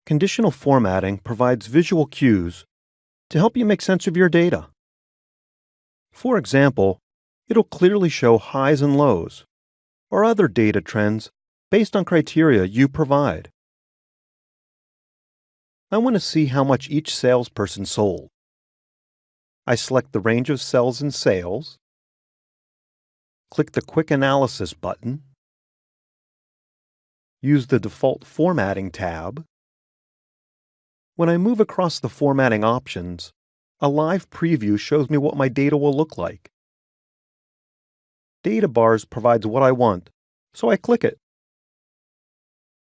Conditional formatting provides visual cues to help you make sense of your data. For example, it'll clearly show highs and lows, or other data trends based on criteria you provide. I want to see how much each salesperson sold. I select the range of cells in sales, click the Quick Analysis button, use the default Formatting tab. When I move across the formatting options, a live preview shows me what my data will look like. Data Bars provides what I want, so I click it.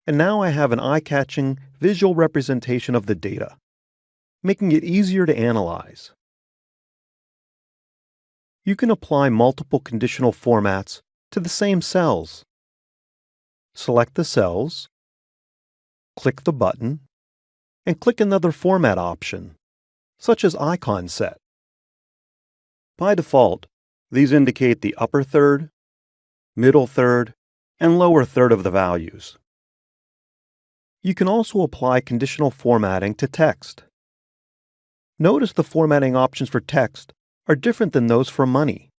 And now I have an eye-catching visual representation of the data, making it easier to analyze. You can apply multiple conditional formats to the same cells. Select the cells, click the button, and click another format option, such as Icon Set. By default, these indicate the upper third, middle third, and lower third of the values. You can also apply conditional formatting to text. Notice the formatting options for text are different than those for money.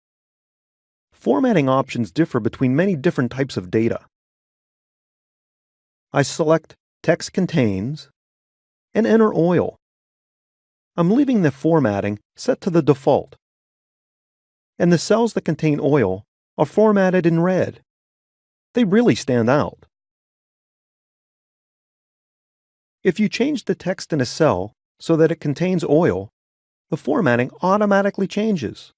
Formatting options differ between many different types of data. I select Text Contains and enter oil. I'm leaving the formatting set to the default. And the cells that contain oil are formatted in red. They really stand out. If you change the text in a cell so that it contains oil, the formatting automatically changes.